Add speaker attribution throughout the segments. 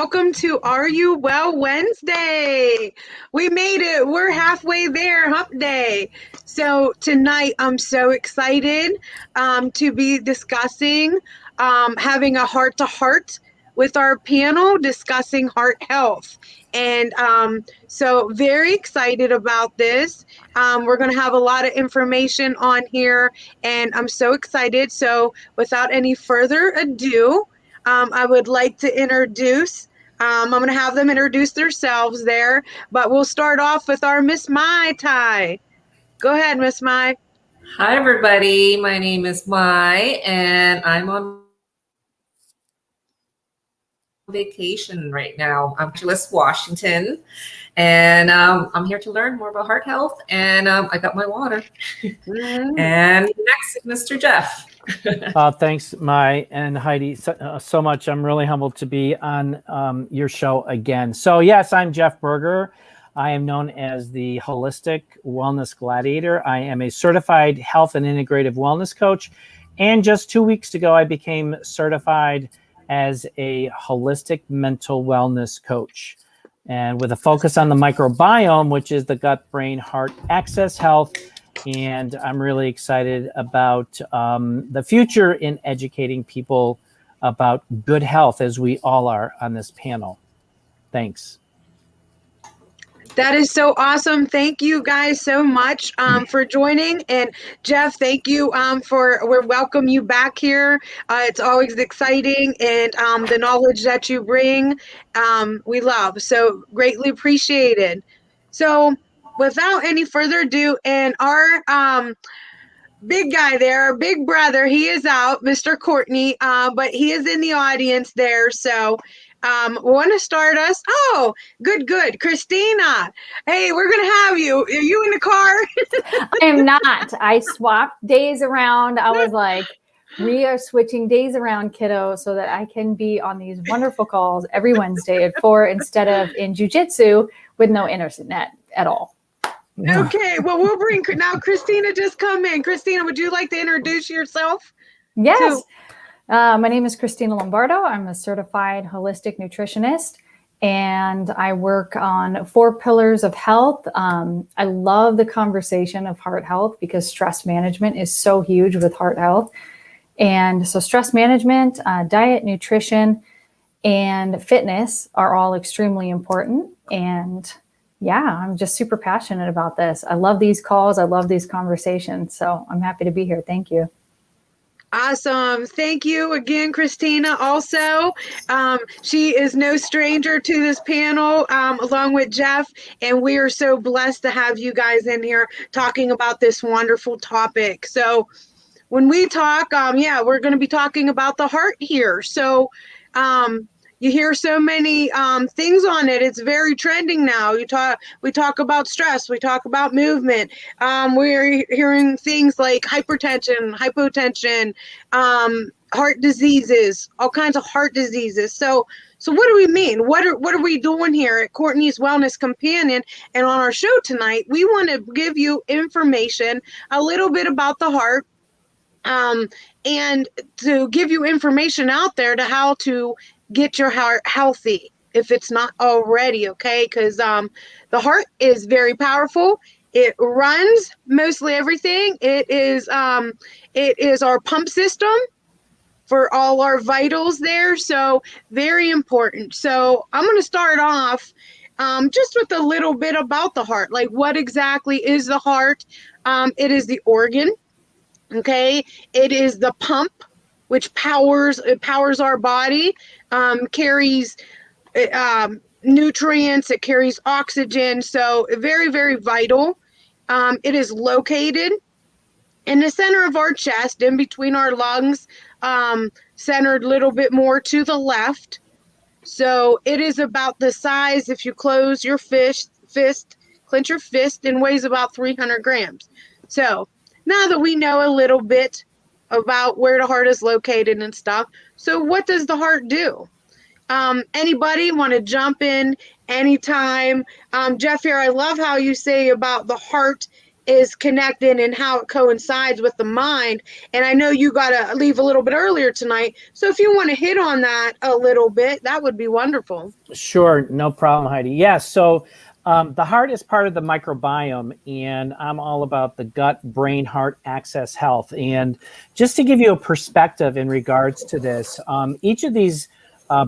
Speaker 1: welcome to Are You Well Wednesday. We made it. We're halfway there, hump day. So tonight I'm so excited to be discussing having a heart to heart with our panel discussing heart health. And so very excited about this. We're going to have a lot of information on here and I'm so excited. So without any further ado, I would like to introduce, I'm going to have them introduce themselves there, but we'll start off with our Miss Mai Tai. Go ahead, Miss Mai.
Speaker 2: Hi, everybody. My name is Mai, and I'm on vacation right now. I'm in Washington, and I'm here to learn more about heart health, and I got my water. And next, Mr. Jeff.
Speaker 3: Thanks, Mai and Heidi, so much. I'm really humbled to be on your show again. So yes, I'm Jeff Berger. I am known as the Holistic Wellness Gladiator. I am a certified health and integrative wellness coach. And just 2 weeks ago, I became certified as a holistic mental wellness coach. And with a focus on the microbiome, which is the gut, brain, heart, access health. And I'm really excited about the future in educating people about good health, as we all are on this panel. Thanks.
Speaker 1: That is so awesome. Thank you guys so much for joining. And Jeff, thank you we welcome you back here. It's always exciting, and the knowledge that you bring, we love. So greatly appreciated. So without any further ado, and our big guy there, our big brother, he is out, Mr. Courtney, but he is in the audience there. So we want to start us. Oh, good. Christina. Hey, we're going to have you. Are you in the car?
Speaker 4: I am not. I swapped days around. I was like, we are switching days around, kiddo, so that I can be on these wonderful calls every Wednesday at 4 instead of in jiu-jitsu with no internet at all.
Speaker 1: Okay, well, we'll bring now Christina just come in. Christina, would you like to introduce yourself?
Speaker 4: Yes. My name is Christina Lombardo. I'm a certified holistic nutritionist, and I work on 4 pillars of health. I love the conversation of heart health because stress management is so huge with heart health. And so stress management, diet, nutrition, and fitness are all extremely important. And yeah, I'm just super passionate about this. I love these calls. I love these conversations. So I'm happy to be here. Thank you.
Speaker 1: Awesome. Thank you again, Christina. Also, she is no stranger to this panel, along with Jeff, and we are so blessed to have you guys in here talking about this wonderful topic. So when we talk, we're going to be talking about the heart here. So you hear so many things on it. It's very trending now. We talk about stress. We talk about movement. We're hearing things like hypertension, hypotension, heart diseases, all kinds of heart diseases. So what do we mean? What are we doing here at Courtney's Wellness Companion? And on our show tonight, we want to give you information, a little bit about the heart, and to give you information out there to how to get your heart healthy if it's not already, okay? Because the heart is very powerful. It runs mostly everything. It is our pump system for all our vitals there. So very important. So I'm going to start off just with a little bit about the heart. Like, what exactly is the heart? It is the organ. Okay, it is the pump which powers our body, carries nutrients, it carries oxygen, so very, very vital. It is located in the center of our chest, in between our lungs, centered a little bit more to the left. So it is about the size, if you close your clench your fist, and weighs about 300 grams. So now that we know a little bit about where the heart is located and stuff, so what does the heart do? Anybody want to jump in anytime? Jeff here, I love how you say about the heart is connected and how it coincides with the mind. And I know you got to leave a little bit earlier tonight. So if you want to hit on that a little bit, that would be wonderful.
Speaker 3: Sure, no problem, Heidi. Yes, so the heart is part of the microbiome, and I'm all about the gut, brain, heart access health. And just to give you a perspective in regards to this, each of these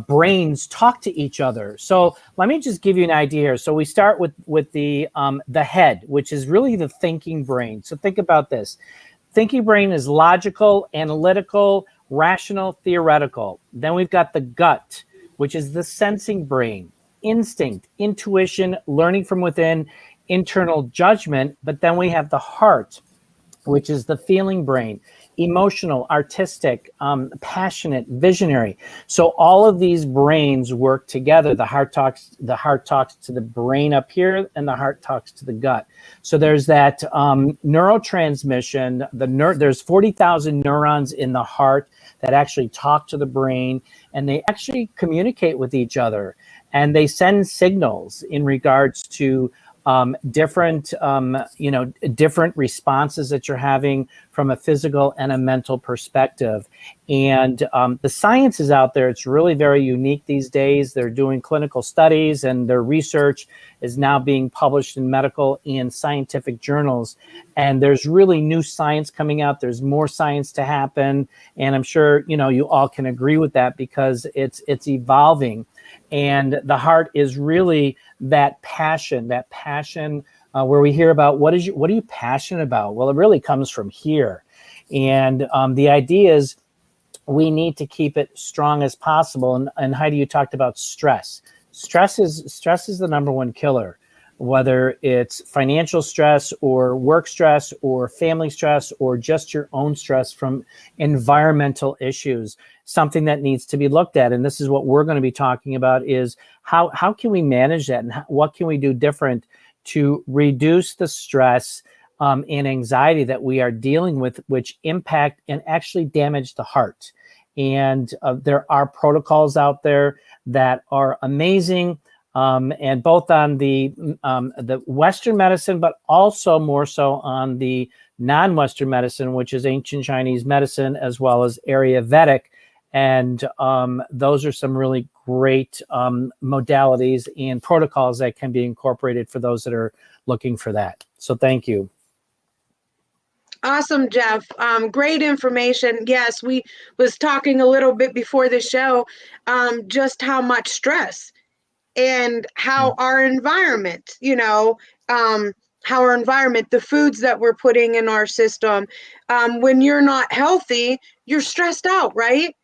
Speaker 3: brains talk to each other. So let me just give you an idea here. So we start with the head, which is really the thinking brain. So think about this. Thinking brain is logical, analytical, rational, theoretical. Then we've got the gut, which is the sensing brain, instinct, intuition, learning from within, internal judgment. But then we have the heart, which is the feeling brain, emotional, artistic, passionate, visionary. So all of these brains work together. The heart talks to the brain up here, and the heart talks to the gut. So there's that neurotransmission. There's 40,000 neurons in the heart that actually talk to the brain, and they actually communicate with each other, and they send signals in regards to different responses that you're having from a physical and a mental perspective. And the science is out there. It's really very unique these days. They're doing clinical studies, and their research is now being published in medical and scientific journals. And there's really new science coming out. There's more science to happen. And I'm sure, you all can agree with that, because it's evolving. And the heart is really that passion where we hear about what are you passionate about? Well, it really comes from here. And the idea is we need to keep it strong as possible. And Heidi, you talked about stress. Stress is the number one killer, whether it's financial stress or work stress or family stress or just your own stress from environmental issues. Something that needs to be looked at. And this is what we're going to be talking about, is how can we manage that, and what can we do different to reduce the stress and anxiety that we are dealing with, which impact and actually damage the heart. And there are protocols out there that are amazing, and both on the Western medicine, but also more so on the non-Western medicine, which is ancient Chinese medicine, as well as Ayurvedic. And those are some really great modalities and protocols that can be incorporated for those that are looking for that. So thank you.
Speaker 1: Awesome, Jeff. Great information. Yes, we was talking a little bit before the show, just how much stress and how our environment, the foods that we're putting in our system, when you're not healthy, you're stressed out, right?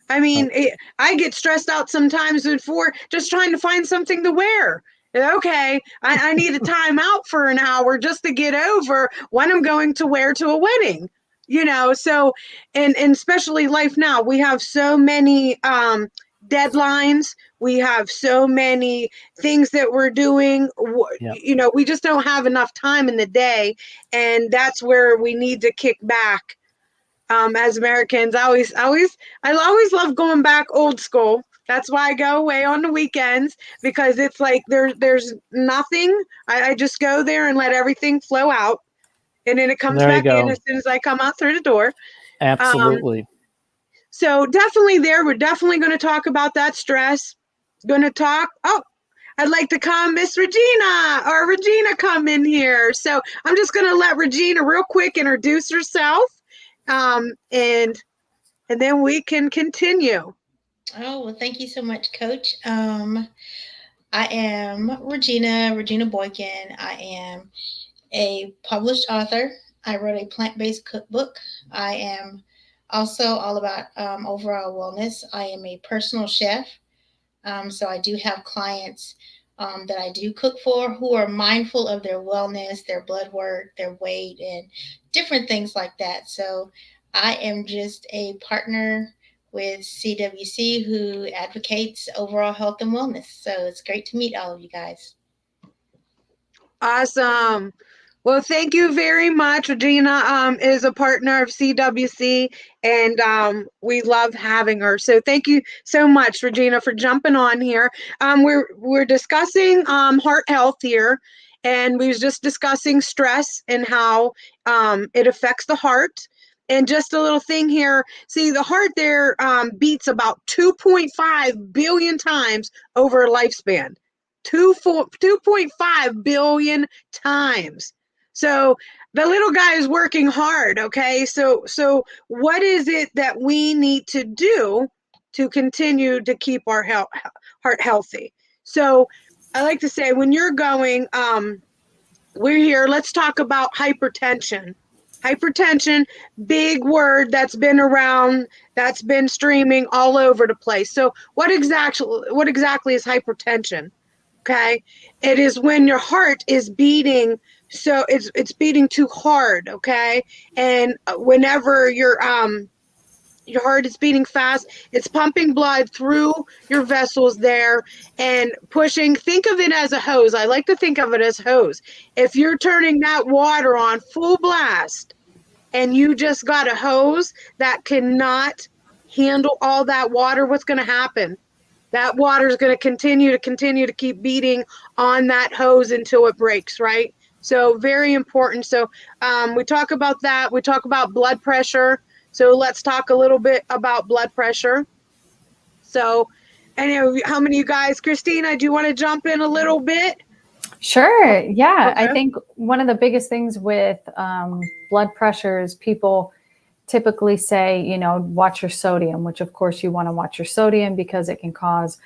Speaker 1: I mean, I get stressed out sometimes before just trying to find something to wear. Okay, I need a time out for an hour just to get over what I'm going to wear to a wedding, so, and especially life now, we have so many deadlines. We have so many things that we're doing. We just don't have enough time in the day. And that's where we need to kick back. As Americans, I always love going back old school. That's why I go away on the weekends, because it's like there's nothing. I just go there and let everything flow out, and then it comes back in as soon as I come out through the door.
Speaker 3: Absolutely.
Speaker 1: So definitely we're definitely going to talk about that stress. Going to talk. Oh, I'd like to call Miss Regina come in here. So I'm just going to let Regina real quick introduce herself. And then we can continue.
Speaker 5: Oh, well, thank you so much, Coach. I am Regina Boykin. I am a published author. I wrote a plant-based cookbook. I am also all about overall wellness. I am a personal chef. So I do have clients that I do cook for who are mindful of their wellness, their blood work, their weight, and different things like that. So I am just a partner with CWC who advocates overall health and wellness. So it's great to meet all of you guys.
Speaker 1: Awesome. Well, thank you very much. Regina is a partner of CWC, and we love having her. So thank you so much, Regina, for jumping on here. We're discussing heart health here, and we was just discussing stress and how it affects the heart. And just a little thing here. See, the heart there beats about 2.5 billion times over a lifespan. 2.5 billion times. So the little guy is working hard. Okay, so what is it that we need to do to continue to keep our heart healthy? So I like to say, when you're going, we're here. Let's talk about hypertension. Hypertension, big word that's been around, that's been streaming all over the place. So what exactly is hypertension? Okay, it is when your heart is beating, so it's beating too hard. Okay, and whenever your heart is beating fast, it's pumping blood through your vessels there and pushing. Think of it as a hose. I like to think of it as hose. If you're turning that water on full blast and you just got a hose that cannot handle all that water, what's going to happen? That water is going to continue to keep beating on that hose until it breaks, right? So very important. So we talk about that. We talk about blood pressure. So let's talk a little bit about blood pressure. So anyway, how many of you guys, Christina, do you want to jump in a little bit?
Speaker 4: Sure. Yeah.
Speaker 1: Okay.
Speaker 4: I think one of the biggest things with blood pressure is people typically say, you know, watch your sodium, which of course you want to watch your sodium because it can cause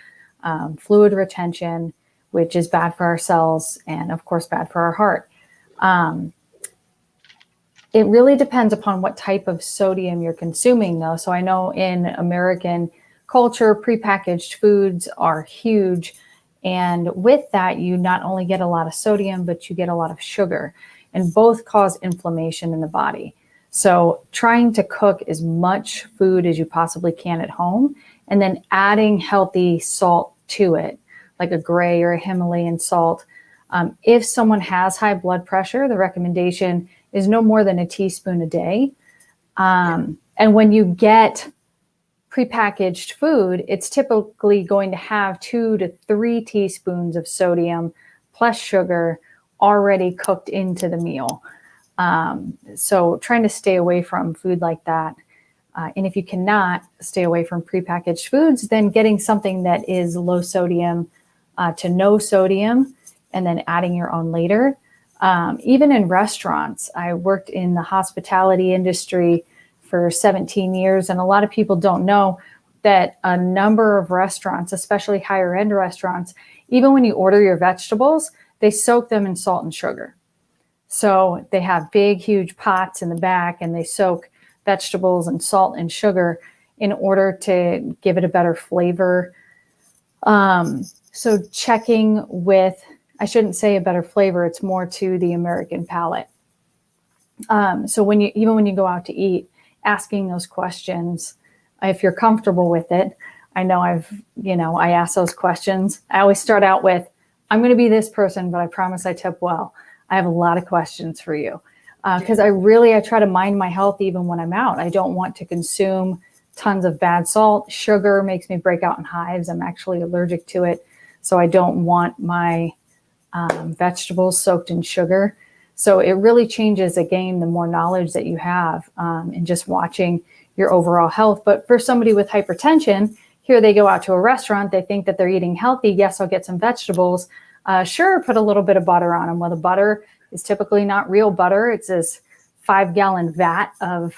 Speaker 4: fluid retention, which is bad for our cells and of course bad for our heart. It really depends upon what type of sodium you're consuming though. So I know in American culture, prepackaged foods are huge. And with that, you not only get a lot of sodium, but you get a lot of sugar, and both cause inflammation in the body. So trying to cook as much food as you possibly can at home, and then adding healthy salt to it, like a gray or a Himalayan salt. If someone has high blood pressure, the recommendation is no more than a teaspoon a day. And when you get prepackaged food, it's typically going to have 2 to 3 teaspoons of sodium plus sugar already cooked into the meal. So trying to stay away from food like that. And if you cannot stay away from prepackaged foods, then getting something that is low sodium to no sodium, and then adding your own later. Even in restaurants, I worked in the hospitality industry for 17 years. And a lot of people don't know that a number of restaurants, especially higher end restaurants, even when you order your vegetables, they soak them in salt and sugar. So they have big, huge pots in the back and they soak vegetables in salt and sugar in order to give it a better flavor. So checking with, I shouldn't say a better flavor, it's more to the American palate. So even when you go out to eat, asking those questions, if you're comfortable with it. I know I ask those questions. I always start out with, I'm going to be this person, but I promise I tip well. I have a lot of questions for you because I try to mind my health even when I'm out. I don't want to consume tons of bad salt. Sugar makes me break out in hives. I'm actually allergic to it. So I don't want my vegetables soaked in sugar. So it really changes the game the more knowledge that you have in just watching your overall health. But for somebody with hypertension, here they go out to a restaurant, they think that they're eating healthy. Yes, I'll get some vegetables. Sure, put a little bit of butter on them. Well, the butter is typically not real butter. It's this 5-gallon vat of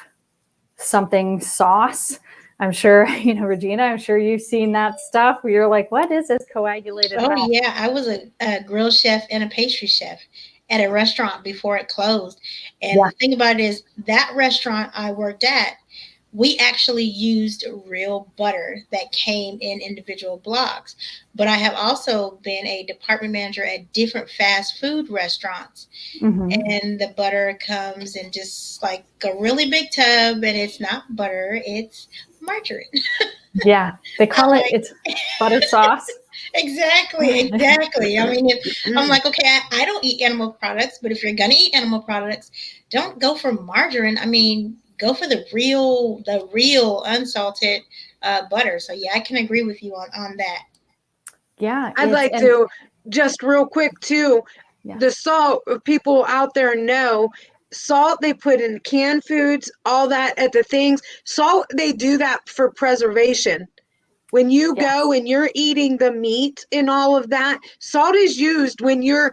Speaker 4: something sauce. I'm sure, Regina, I'm sure you've seen that stuff where you're like, what is this coagulated
Speaker 5: Oh,
Speaker 4: milk?
Speaker 5: yeah. I was a grill chef and a pastry chef at a restaurant before it closed. And the thing about it is that restaurant I worked at, we actually used real butter that came in individual blocks. But I have also been a department manager at different fast food restaurants.
Speaker 4: Mm-hmm.
Speaker 5: And the butter comes in just like a really big tub, and it's not butter, it's margarine.
Speaker 4: Yeah, they call it's butter sauce.
Speaker 5: Exactly. I mean, I'm like, okay, I don't eat animal products, but if you're gonna eat animal products, don't go for margarine. I mean, go for the real unsalted butter. So yeah, I can agree with you on that.
Speaker 4: Yeah,
Speaker 1: I'd like to just real quick too. the salt, people out there know salt they put in canned foods, all that at the things. Salt, they do that for preservation. When you go and you're eating the meat and all of that, salt is used when you're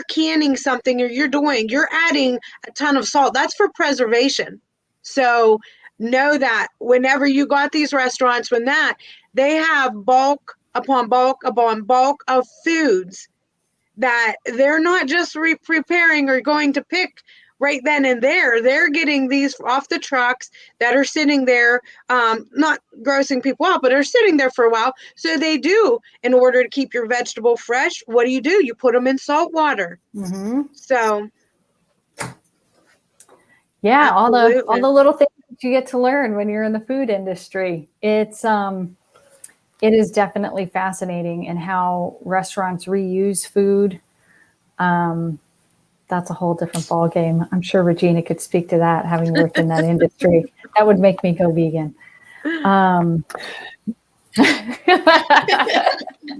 Speaker 1: canning something or you're adding a ton of salt. That's for preservation. So know that whenever you got these restaurants, when that they have bulk upon bulk upon bulk of foods that they're not just preparing or going to pick right then and there. They're getting these off the trucks that are sitting there, not grossing people out, but are sitting there for a while. So they do, in order to keep your vegetable fresh, what do? You put them in salt water.
Speaker 4: Mm-hmm.
Speaker 1: So
Speaker 4: yeah,
Speaker 1: absolutely.
Speaker 4: all the little things that you get to learn when you're in the food industry. It is definitely fascinating in how restaurants reuse food. That's a whole different ball game. I'm sure Regina could speak to that, having worked in that industry. That would make me go vegan.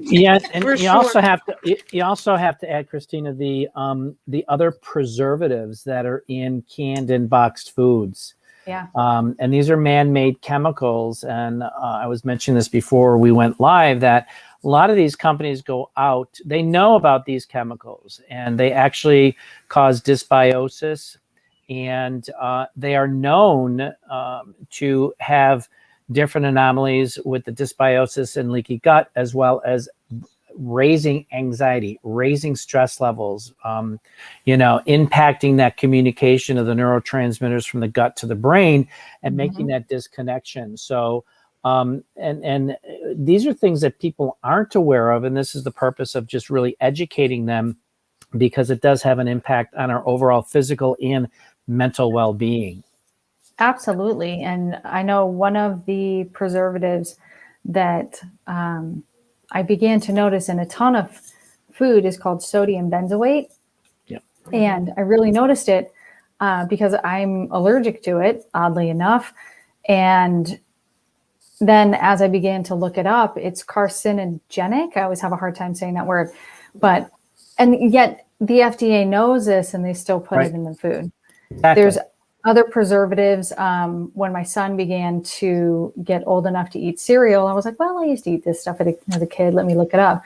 Speaker 3: Yeah, and
Speaker 1: For
Speaker 3: you
Speaker 1: sure.
Speaker 3: also have to add, Christina, the other preservatives that are in canned and boxed foods.
Speaker 4: Yeah.
Speaker 3: And these are man-made chemicals. And I was mentioning this before we went live, that a lot of these companies go out, they know about these chemicals, and they actually cause dysbiosis. And they are known to have different anomalies with the dysbiosis and leaky gut, as well as raising anxiety, raising stress levels, impacting that communication of the neurotransmitters from the gut to the brain, and making that disconnection. So, and these are things that people aren't aware of. And this is the purpose of just really educating them, because it does have an impact on our overall physical and mental well-being.
Speaker 4: Absolutely. And I know one of the preservatives that I began to notice in a ton of food is called sodium benzoate.
Speaker 3: Yep.
Speaker 4: And I really noticed it because I'm allergic to it, oddly enough. And then as I began to look it up, it's carcinogenic. I always have a hard time saying that word. And yet the FDA knows this, and they still put it in the food.
Speaker 3: Exactly.
Speaker 4: There's other preservatives. When my son began to get old enough to eat cereal, I was like, well, I used to eat this stuff as a kid. Let me look it up.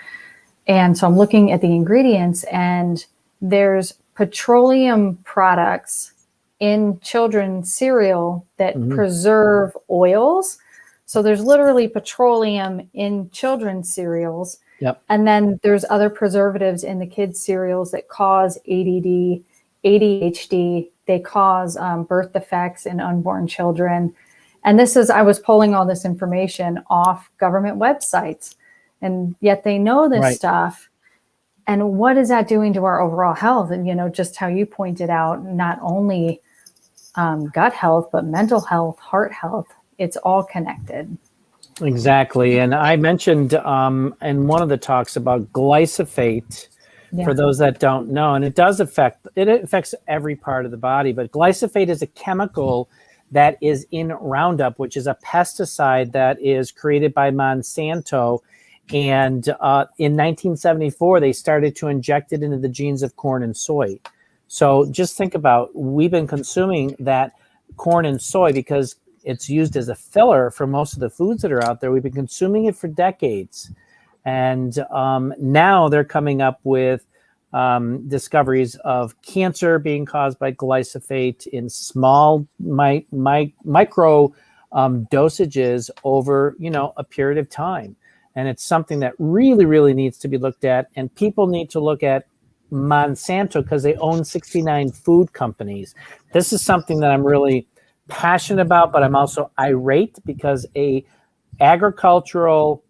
Speaker 4: And so I'm looking at the ingredients, and there's petroleum products in children's cereal that preserve oils. So there's literally petroleum in children's cereals.
Speaker 3: Yep.
Speaker 4: And then there's other preservatives in the kids' cereals that cause ADD, ADHD. They cause birth defects in unborn children. And I was pulling all this information off government websites, and yet they know this stuff. And what is that doing to our overall health? And, just how you pointed out, not only gut health, but mental health, heart health, it's all connected.
Speaker 3: Exactly. And I mentioned in one of the talks about glyphosate. For those that don't know, and it affects every part of the body, but glyphosate is a chemical that is in Roundup, which is a pesticide that is created by Monsanto. And in 1974, they started to inject it into the genes of corn and soy. So just think about, we've been consuming that corn and soy because it's used as a filler for most of the foods that are out there. We've been consuming it for decades. And now they're coming up with discoveries of cancer being caused by glyphosate in small micro dosages over a period of time. And it's something that really, really needs to be looked at. And people need to look at Monsanto because they own 69 food companies. This is something that I'm really passionate about, but I'm also irate because a agricultural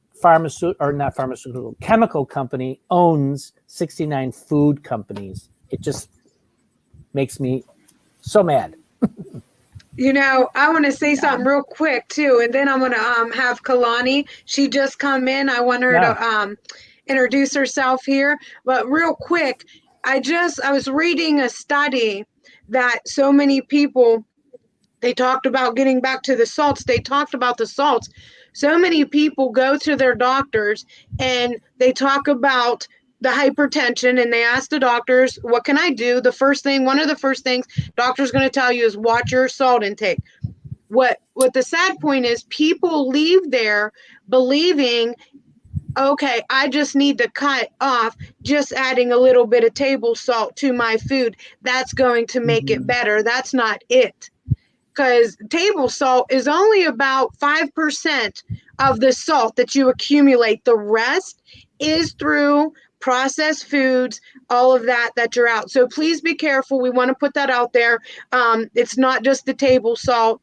Speaker 3: chemical company owns 69 food companies. It just makes me so mad.
Speaker 1: I want to say something real quick too, and then I'm going to have Kalani. She just come in. I want her to introduce herself here. But real quick, I was reading a study that so many people, they talked about getting back to the salts. They talked about the salts. So many people go to their doctors and they talk about the hypertension, and they ask the doctors, what can I do? One of the first things doctor's going to tell you is watch your salt intake. What the sad point is, people leave there believing, okay, I just need to cut off just adding a little bit of table salt to my food. That's going to make it better. That's not it. Because table salt is only about 5% of the salt that you accumulate. The rest is through processed foods, all of that you're out. So please be careful. We want to put that out there. It's not just the table salt.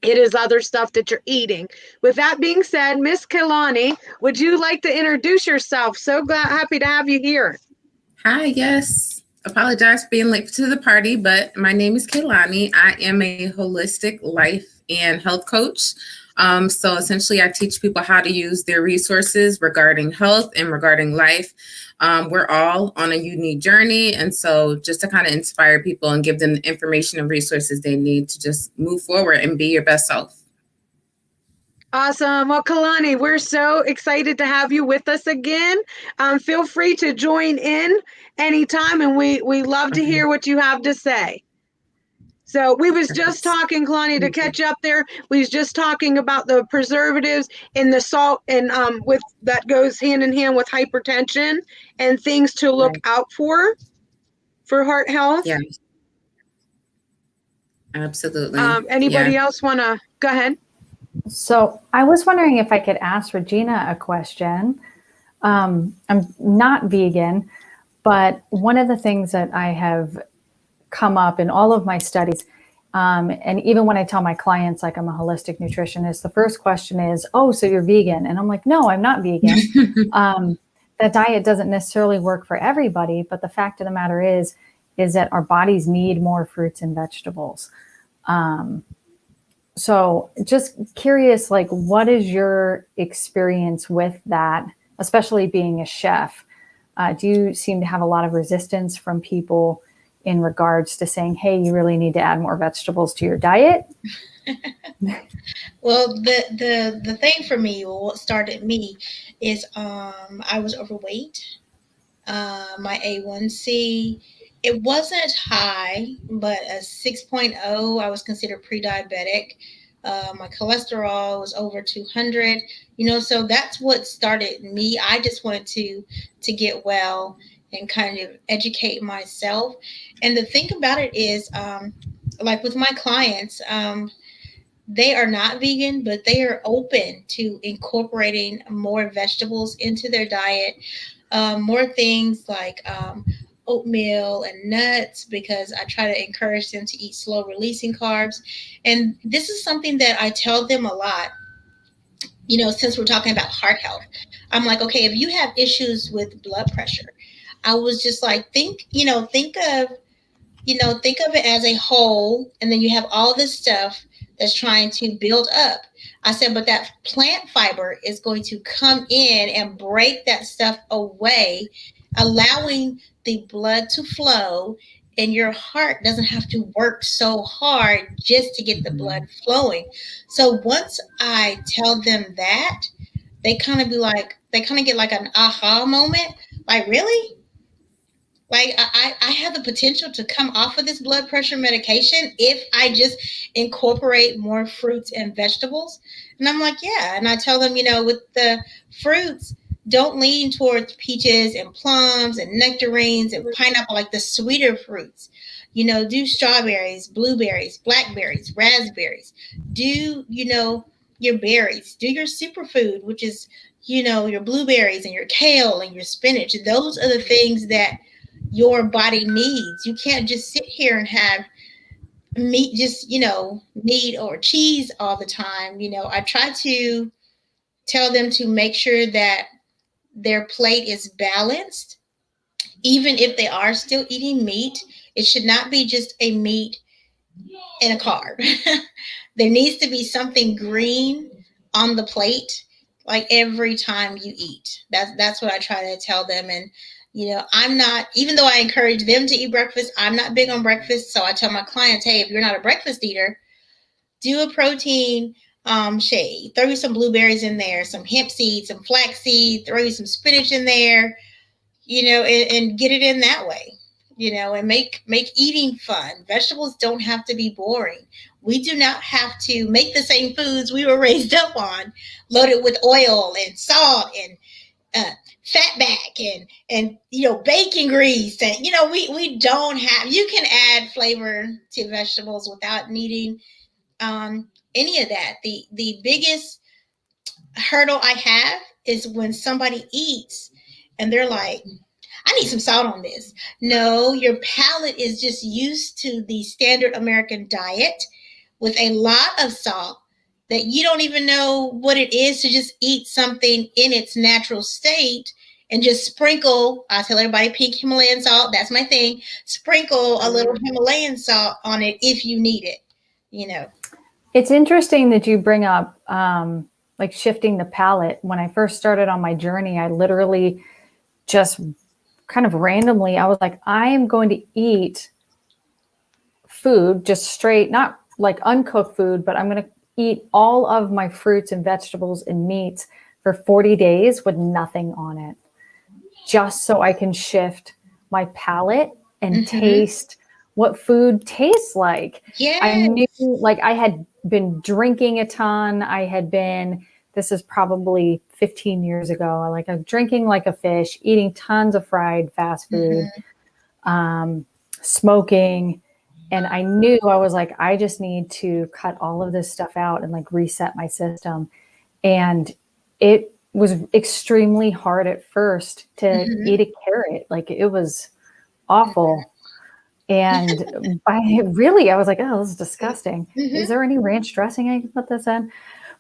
Speaker 1: It is other stuff that you're eating. With that being said, Miss Kelani, would you like to introduce yourself? So happy to have you here.
Speaker 6: Hi, yes. Apologize for being late to the party, but my name is Kelani. I am a holistic life and health coach. So essentially, I teach people how to use their resources regarding health and regarding life. We're all on a unique journey. And so just to kind of inspire people and give them the information and resources they need to just move forward and be your best self.
Speaker 1: Awesome. Well, Kalani, we're so excited to have you with us again. Feel free to join in anytime, and we love to hear what you have to say. So we was just talking, Kalani, to catch up there. We was just talking about the preservatives and the salt, and with that goes hand in hand with hypertension and things to look out for heart health.
Speaker 6: Yeah, absolutely.
Speaker 1: Anybody else want to go ahead?
Speaker 4: So I was wondering if I could ask Regina a question. I'm not vegan, but one of the things that I have come up in all of my studies, and even when I tell my clients, like I'm a holistic nutritionist, the first question is, oh, so you're vegan? And I'm like, no, I'm not vegan. That diet doesn't necessarily work for everybody, but the fact of the matter is that our bodies need more fruits and vegetables. So just curious, like, what is your experience with that, especially being a chef? Do you seem to have a lot of resistance from people in regards to saying, hey, you really need to add more vegetables to your diet?
Speaker 5: Well, the thing for me, what started me is I was overweight. My A1C, it wasn't high, but a 6.0. I was considered pre-diabetic. My cholesterol was over 200. So that's what started me. I just wanted to get well and kind of educate myself. And the thing about it is, like with my clients, they are not vegan, but they are open to incorporating more vegetables into their diet. More things like oatmeal and nuts, because I try to encourage them to eat slow releasing carbs. And this is something that I tell them a lot, since we're talking about heart health. I'm like, okay, if you have issues with blood pressure, I was just like, think of it as a whole, and then you have all this stuff that's trying to build up. I said, but that plant fiber is going to come in and break that stuff away, allowing the blood to flow, and your heart doesn't have to work so hard just to get the blood flowing. So once I tell them that, they kind of get like an aha moment. Like, really? Like, I have the potential to come off of this blood pressure medication if I just incorporate more fruits and vegetables. And I'm like, yeah. And I tell them, with the fruits, don't lean towards peaches and plums and nectarines and pineapple, like the sweeter fruits. Do strawberries, blueberries, blackberries, raspberries. Do, your berries. Do your superfood, which is, your blueberries and your kale and your spinach. Those are the things that your body needs. You can't just sit here and have meat, just, meat or cheese all the time. I try to tell them to make sure that their plate is balanced. Even if they are still eating meat, it should not be just a meat and a carb. There needs to be something green on the plate, like every time you eat. That's what I try to tell them. And I'm not, even though I encourage them to eat breakfast, I'm not big on breakfast. So I tell my clients, hey, if you're not a breakfast eater, do a protein shake. Throw you some blueberries in there, some hemp seeds, some flax seed, throw you some spinach in there. and get it in that way, and make eating fun. Vegetables don't have to be boring. We do not have to make the same foods we were raised up on, loaded with oil and salt and fat back and bacon grease, and we don't have. You can add flavor to vegetables without needing any of that. The biggest hurdle I have is when somebody eats and they're like, I need some salt on this. No, your palate is just used to the standard American diet with a lot of salt that you don't even know what it is to just eat something in its natural state and just sprinkle. I tell everybody pink Himalayan salt. That's my thing. Sprinkle a little Himalayan salt on it if you need it.
Speaker 4: It's interesting that you bring up like shifting the palate. When I first started on my journey, I literally just kind of randomly, I was like, I am going to eat food just straight, not like uncooked food, but I'm going to eat all of my fruits and vegetables and meats for 40 days with nothing on it, just so I can shift my palate and taste what food tastes like.
Speaker 5: Yeah.
Speaker 4: I knew, like, I had been drinking a ton. This is probably 15 years ago. Like, I'm drinking like a fish, eating tons of fried fast food, smoking. And I knew, I was like, I just need to cut all of this stuff out and like reset my system. And it was extremely hard at first to eat a carrot. Like, it was awful. And I was like, oh, this is disgusting. Is there any ranch dressing I can put this in?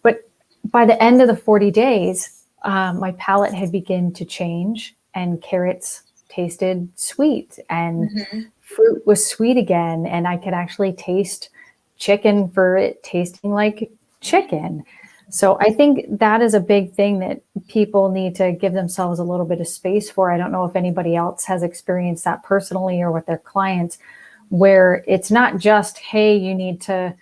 Speaker 4: But by the end of the 40 days, my palate had begun to change, and carrots tasted sweet, and fruit was sweet again. And I could actually taste chicken for it tasting like chicken. So I think that is a big thing that people need to give themselves a little bit of space for. I don't know if anybody else has experienced that personally or with their clients, where it's not just, hey, you need to,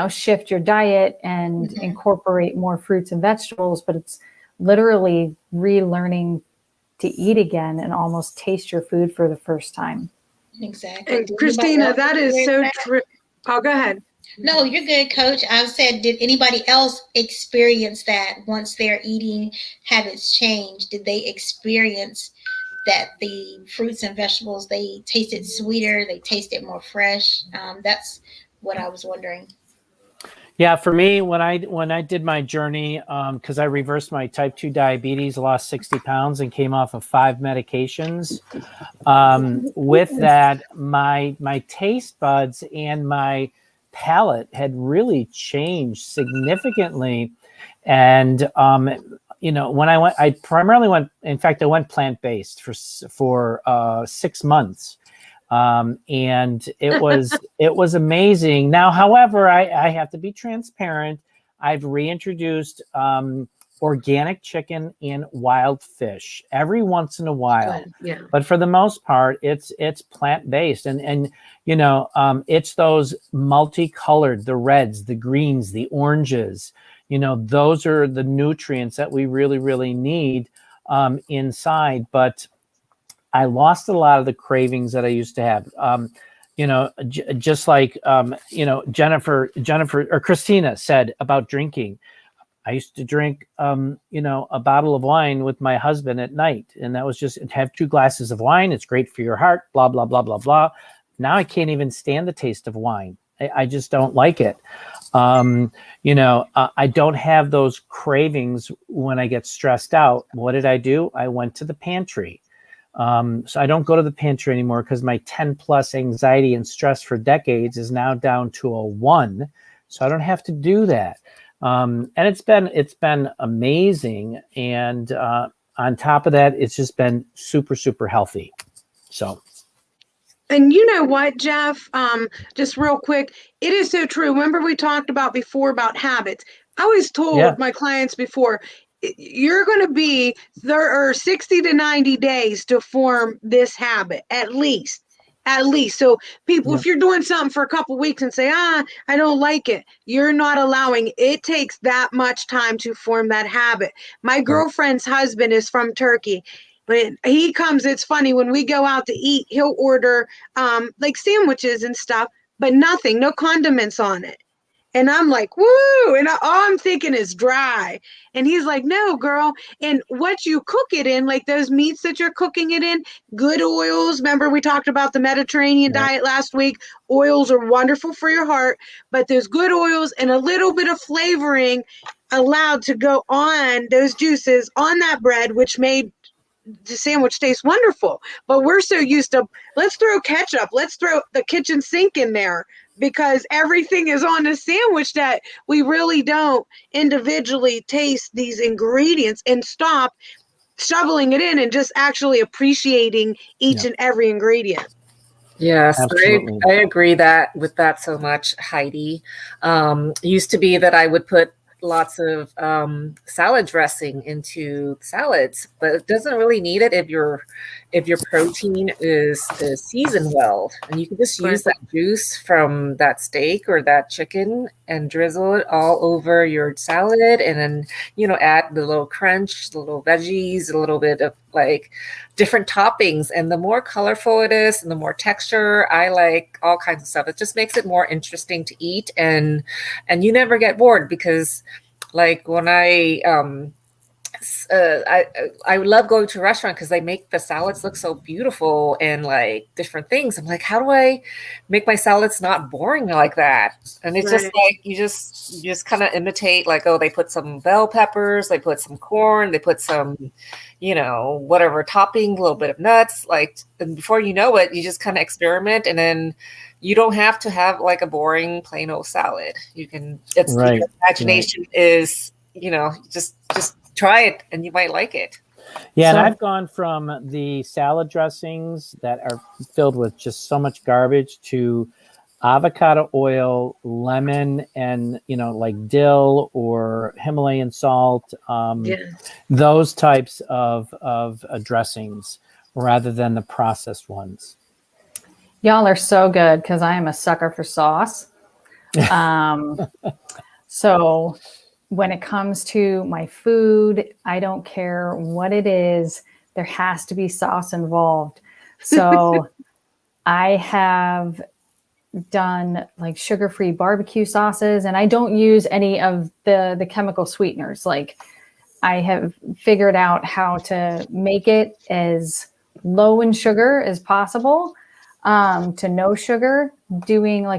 Speaker 4: shift your diet and incorporate more fruits and vegetables, but it's literally relearning to eat again and almost taste your food for the first time.
Speaker 5: Exactly.
Speaker 1: And Christina, that is so true. Oh, go ahead.
Speaker 5: No, you're good, Coach. I said, did anybody else experience that once their eating habits changed? Did they experience that the fruits and vegetables, they tasted sweeter, they tasted more fresh? That's what I was wondering.
Speaker 3: Yeah, for me, when I did my journey, because I reversed my type 2 diabetes, lost 60 pounds, and came off of 5 medications. With that, my taste buds and my palate had really changed significantly. And when I primarily went. In fact, I went plant-based for 6 months. And it was amazing. Now, however, I have to be transparent. I've reintroduced organic chicken and wild fish every once in a while.
Speaker 1: Yeah.
Speaker 3: But for the most part, it's plant-based, and it's those multicolored, the reds, the greens, the oranges. Those are the nutrients that we really, really need inside. But I lost a lot of the cravings that I used to have. Just like Jennifer or Christina said about drinking. I used to drink a bottle of wine with my husband at night, and that was just have 2 glasses of wine. It's great for your heart, blah blah blah blah blah. Now I can't even stand the taste of wine. I just don't like it. I don't have those cravings when I get stressed out. What did I do? I went to the pantry. So I don't go to the pantry anymore because my 10 plus anxiety and stress for decades is now down to a 1. So I don't have to do that. And it's been amazing. And on top of that, it's just been super, super healthy. So.
Speaker 1: And you know what, Jeff, just real quick, it is so true. Remember we talked about before about habits. I always told my clients before, there are 60 to 90 days to form this habit, at least. So people, if you're doing something for a couple weeks and say, I don't like it, you're not allowing, it takes that much time to form that habit. My girlfriend's husband is from Turkey. When he comes, it's funny, when we go out to eat, he'll order like sandwiches and stuff, but nothing, no condiments on it. And I'm like, woo. And all I'm thinking is dry. And he's like, no, girl. And what you cook it in, like those meats that you're cooking it in, good oils. Remember, we talked about the Mediterranean diet last week. Oils are wonderful for your heart, but there's good oils and a little bit of flavoring allowed to go on those juices on that bread, which made the sandwich tastes wonderful. But we're so used to, let's throw ketchup, let's throw the kitchen sink in there because everything is on the sandwich, that we really don't individually taste these ingredients and stop shoveling it in and just actually appreciating each and every ingredient.
Speaker 2: Yes,
Speaker 3: Absolutely.
Speaker 2: I agree with that so much, Heidi. Used to be that I would put lots of salad dressing into salads, but it doesn't really need it if your protein is seasoned well, and you can just use that juice from that steak or that chicken and drizzle it all over your salad, and then add the little crunch, the little veggies, a little bit of like different toppings, and the more colorful it is and the more texture, I like all kinds of stuff. It just makes it more interesting to eat, and you never get bored, because like when I love going to a restaurant because they make the salads look so beautiful and like different things. I'm like, how do I make my salads not boring like that? And it's just like you just kind of imitate, like, oh, they put some bell peppers, they put some corn, they put some, whatever topping, a little bit of nuts, like, and before you know it, you just kind of experiment, and then you don't have to have like a boring plain old salad. You can, it's your imagination is, just try it and you might like it.
Speaker 3: Yeah, and I've gone from the salad dressings that are filled with just so much garbage to avocado oil, lemon, and like dill or Himalayan salt, those types of dressings rather than the processed ones.
Speaker 4: Y'all are so good because I am a sucker for sauce. So when it comes to my food, I don't care what it is. There has to be sauce involved. So I have done like sugar-free barbecue sauces, and I don't use any of the chemical sweeteners. Like, I have figured out how to make it as low in sugar as possible, to no sugar,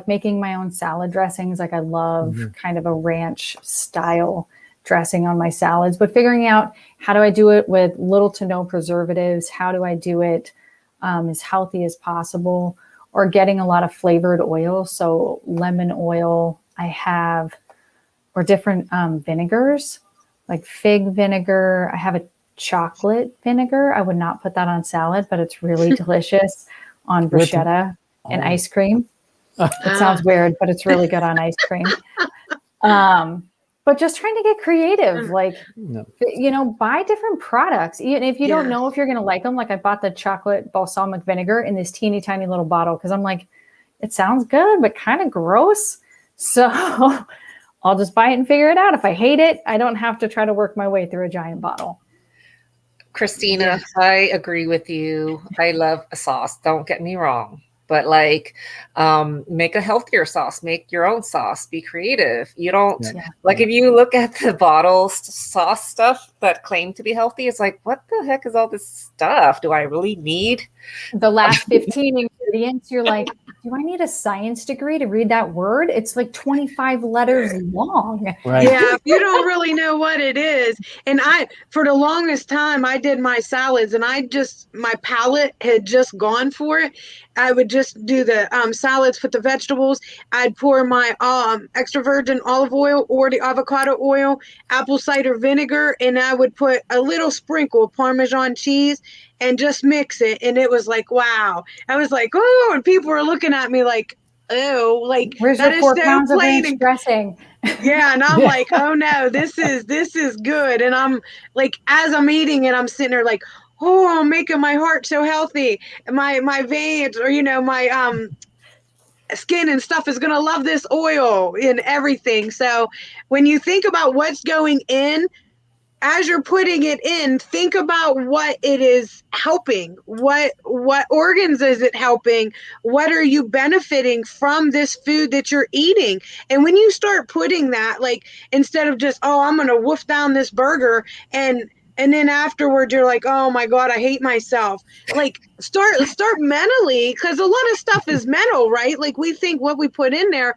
Speaker 4: making my own salad dressings. Like, I love kind of a ranch style dressing on my salads, but figuring out how do I do it with little to no preservatives? How do I do it as healthy as possible, or getting a lot of flavored oil? So lemon oil I have, or different vinegars, like fig vinegar. I have a chocolate vinegar. I would not put that on salad, but it's really delicious on bruschetta and ice cream. It sounds weird, but it's really good on ice cream. But just trying to get creative, like, buy different products. Even if you don't know if you're going to like them. Like, I bought the chocolate balsamic vinegar in this teeny tiny little bottle because I'm like, it sounds good, but kind of gross. So I'll just buy it and figure it out. If I hate it, I don't have to try to work my way through a giant bottle.
Speaker 2: Christina, I agree with you. I love a sauce. Don't get me wrong. But like, make a healthier sauce, make your own sauce, be creative. You don't like, if you look at the bottle sauce stuff that claim to be healthy, it's like, what the heck is all this stuff? Do I really need
Speaker 4: the last 15 ingredients? You're like, do I need a science degree to read that word? It's like 25 letters long.
Speaker 3: Right.
Speaker 1: Yeah, if you don't really know what it is. And for the longest time, I did my salads, and my palate had just gone for it. I would just do the salads with the vegetables. I'd pour my extra virgin olive oil or the avocado oil, apple cider vinegar, and I would put a little sprinkle of Parmesan cheese and just mix it. And it was like, wow. I was like, oh, and people were looking at me like, oh, like,
Speaker 4: where's your 4 pounds of ranch dressing?
Speaker 1: Yeah, and I'm like, oh no, this is good. And I'm like, as I'm eating it, I'm sitting there like, oh, I'm making my heart so healthy. My veins, or my skin and stuff is gonna love this oil and everything. So when you think about what's going in, as you're putting it in, think about what it is helping. What organs is it helping? What are you benefiting from this food that you're eating? And when you start putting that, like, instead of just, oh, I'm gonna wolf down this burger, and then afterward you're like, oh my God, I hate myself. Like, start mentally, because a lot of stuff is mental, right? Like, we think what we put in there.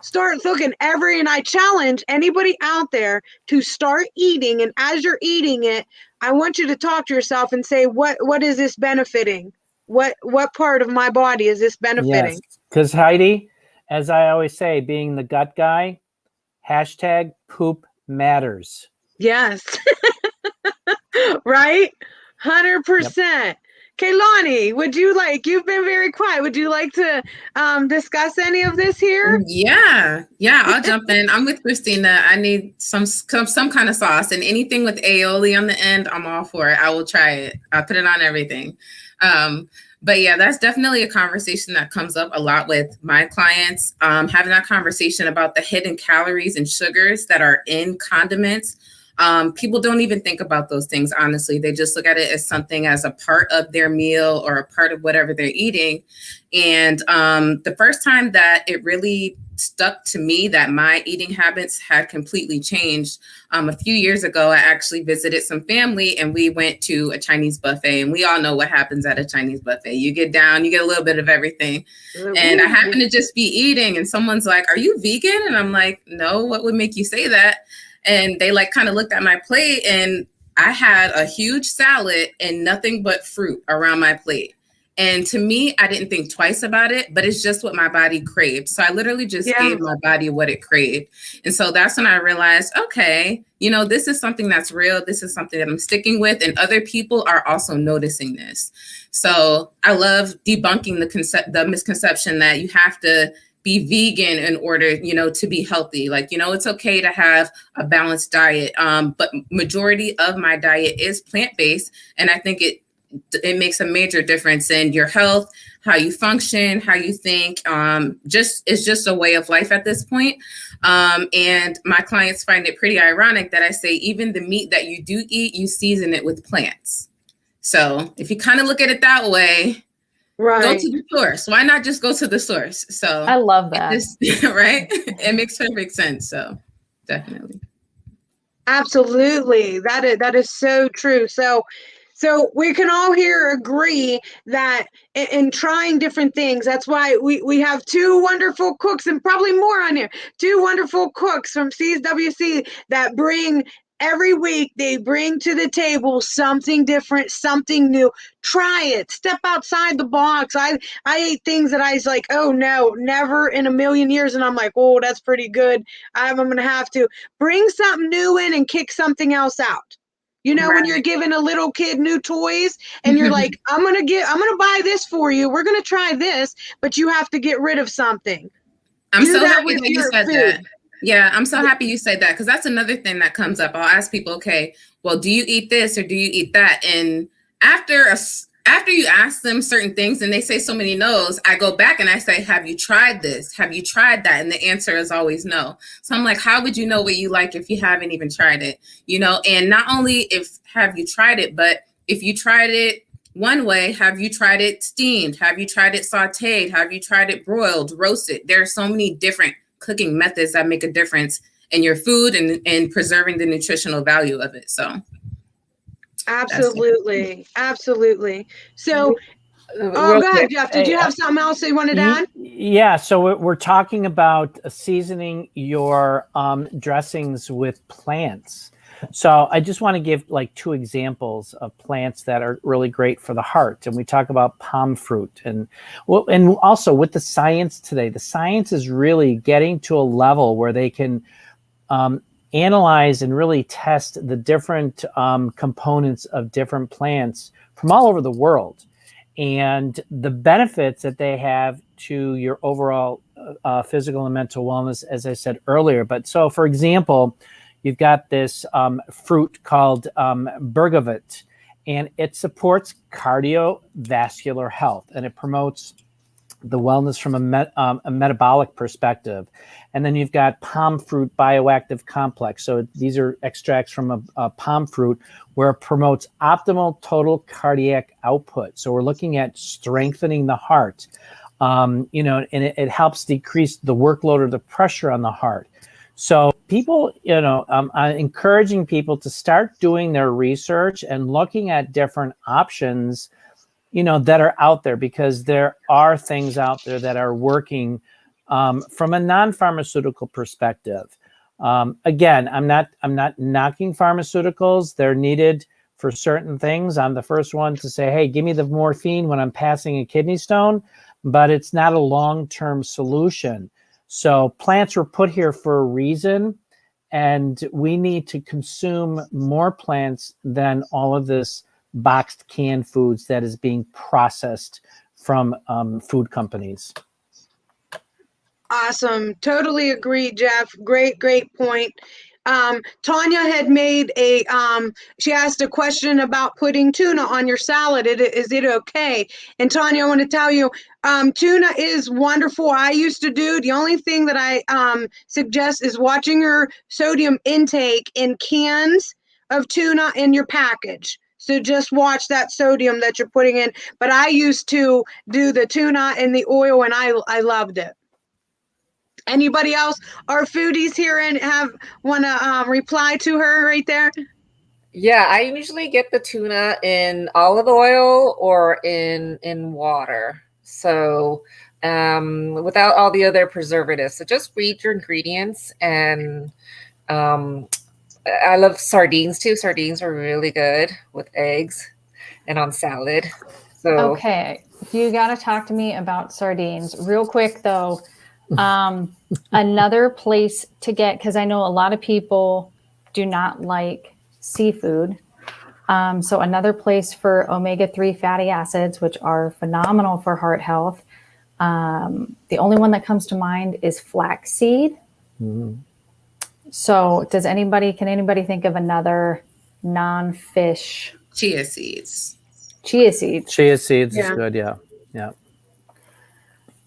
Speaker 1: Start looking and I challenge anybody out there to start eating. And as you're eating it, I want you to talk to yourself and say, what is this benefiting? What part of my body is this benefiting?
Speaker 3: Yes, because Heidi, as I always say, being the gut guy, hashtag poop matters.
Speaker 1: Yes. Right? 100%. Kaylani, you've been very quiet. Would you like to discuss any of this here?
Speaker 6: Yeah, I'll jump in. I'm with Christina. I need some kind of sauce, and anything with aioli on the end, I'm all for it. I will try it. I'll put it on everything. But yeah, that's definitely a conversation that comes up a lot with my clients. Having that conversation about the hidden calories and sugars that are in condiments. People don't even think about those things, honestly. They just look at it as something as a part of their meal or a part of whatever they're eating. And the first time that it really stuck to me that my eating habits had completely changed, a few years ago, I actually visited some family and we went to a Chinese buffet. And we all know what happens at a Chinese buffet. You get down, you get a little bit of everything. And I happened to just be eating and someone's like, "Are you vegan?" And I'm like, "No, what would make you say that?" And they like kind of looked at my plate and I had a huge salad and nothing but fruit around my plate. And to me, I didn't think twice about it, but it's just what my body craved. So I literally just gave my body what it craved. And so that's when I realized, okay, this is something that's real. This is something that I'm sticking with. And other people are also noticing this. So I love debunking the misconception that you have to be vegan in order, to be healthy. Like, it's okay to have a balanced diet. But majority of my diet is plant-based. And I think it makes a major difference in your health, how you function, how you think. It's just a way of life at this point. And my clients find it pretty ironic that I say, even the meat that you do eat, you season it with plants. So if you kind of look at it that way, right. Go to the source. Why not just go to the source? So
Speaker 4: I love that.
Speaker 6: Right? It makes perfect sense. So definitely.
Speaker 1: Absolutely. That is so true. So we can all here agree that in trying different things, that's why we have two wonderful cooks and probably more on here, two wonderful cooks from CWC that bring every week, they bring to the table something different, something new. Try it. Step outside the box. I ate things that I was like, oh no, never in a million years. And I'm like, oh, that's pretty good. I'm going to have to bring something new in and kick something else out. Right. When you're giving a little kid new toys and you're like, I'm going to buy this for you. We're going to try this, but you have to get rid of something.
Speaker 6: I'm so happy that you said that. Yeah, I'm so happy you said that because that's another thing that comes up. I'll ask people, okay, well, do you eat this or do you eat that? And after you ask them certain things and they say so many no's, I go back and I say, have you tried this? Have you tried that? And the answer is always no. So I'm like, how would you know what you like if you haven't even tried it? And not only have you tried it, but if you tried it one way, have you tried it steamed? Have you tried it sauteed? Have you tried it broiled, roasted? There are so many different cooking methods that make a difference in your food and preserving the nutritional value of it. So
Speaker 1: absolutely. So go ahead, Jeff. Did you have something else you wanted to add?
Speaker 3: Yeah. So we're talking about seasoning your dressings with plants. So I just want to give like two examples of plants that are really great for the heart. And we talk about palm fruit and also with the science today, the science is really getting to a level where they can analyze and really test the different components of different plants from all over the world and the benefits that they have to your overall physical and mental wellness, as I said earlier. But so, for example, you've got this fruit called bergamot, and it supports cardiovascular health, and it promotes the wellness from a metabolic perspective. And then you've got palm fruit bioactive complex. So these are extracts from a palm fruit where it promotes optimal total cardiac output. So we're looking at strengthening the heart, and it helps decrease the workload or the pressure on the heart. So people, I'm encouraging people to start doing their research and looking at different options that are out there, because there are things out there that are working from a non-pharmaceutical perspective. Again, I'm not knocking pharmaceuticals. They're needed for certain things. I'm the first one to say, hey, give me the morphine when I'm passing a kidney stone, but it's not a long-term solution. So plants were put here for a reason, and we need to consume more plants than all of this boxed canned foods that is being processed from food companies.
Speaker 1: Awesome. Totally agree, Jeff. Great point. Tanya had made she asked a question about putting tuna on your salad. Is it okay? And Tanya, I want to tell you, tuna is wonderful. I used to do, the only thing that I suggest is watching your sodium intake in cans of tuna in your package. So just watch that sodium that you're putting in. But I used to do the tuna in the oil, and I loved it. Anybody else? Our foodies here and want to reply to her right there?
Speaker 2: Yeah, I usually get the tuna in olive oil or in water. So without all the other preservatives. So just read your ingredients. And I love sardines too. Sardines are really good with eggs and on salad. So
Speaker 4: okay, you got to talk to me about sardines real quick though. Another place to get, because I know a lot of people do not like seafood. So another place for omega-3 fatty acids, which are phenomenal for heart health. The only one that comes to mind is flaxseed. Mm-hmm. So can anybody think of another non-fish?
Speaker 6: Chia seeds.
Speaker 3: Chia seeds is good. Yeah.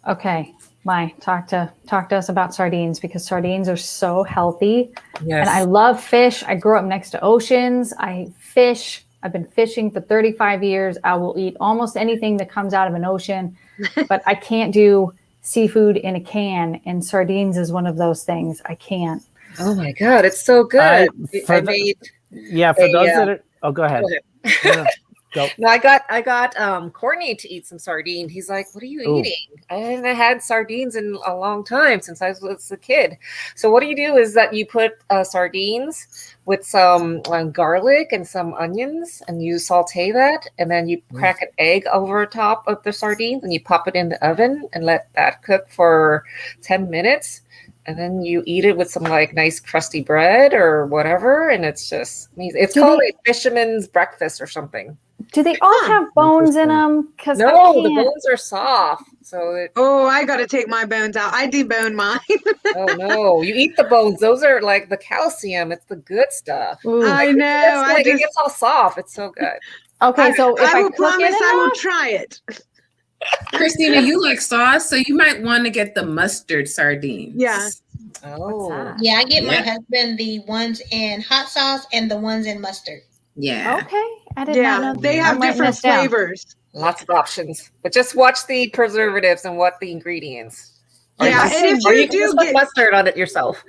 Speaker 4: Okay. Talk to us about sardines, because sardines are so healthy. Yes. And I love fish. I grew up next to oceans. I fish. I've been fishing for 35 years. I will eat almost anything that comes out of an ocean, but I can't do seafood in a can, and sardines is one of those things. I can't.
Speaker 2: Oh my God, it's so good.
Speaker 3: For those that are, go ahead. Go.
Speaker 2: No, I got Courtney to eat some sardine. He's like, "What are you eating?" I haven't had sardines in a long time, since I was a kid. So what you do is that you put sardines with some garlic and some onions, and you saute that, and then you crack an egg over top of the sardines, and you pop it in the oven and let that cook for 10 minutes. And then you eat it with some nice crusty bread or whatever, and it's just amazing. It's called a fisherman's breakfast or something.
Speaker 4: Do they all have bones in them?
Speaker 2: No, the bones are soft. So
Speaker 1: I got to take my bones out. I debone mine.
Speaker 2: Oh no, you eat the bones. Those are like the calcium. It's the good stuff.
Speaker 1: I know.
Speaker 2: It gets all soft. It's so good.
Speaker 4: Okay, so if
Speaker 1: I will promise I will try it.
Speaker 6: Christina, you like sauce, so you might want to get the mustard sardines.
Speaker 1: Yeah.
Speaker 5: Oh. Yeah, I get my husband the ones in hot sauce and the ones in mustard.
Speaker 6: Yeah.
Speaker 4: Okay. I did not know.
Speaker 1: They have different flavors.
Speaker 2: Lots of options. But just watch the preservatives and what the ingredients.
Speaker 1: Yeah, and if you do
Speaker 2: get mustard on it yourself.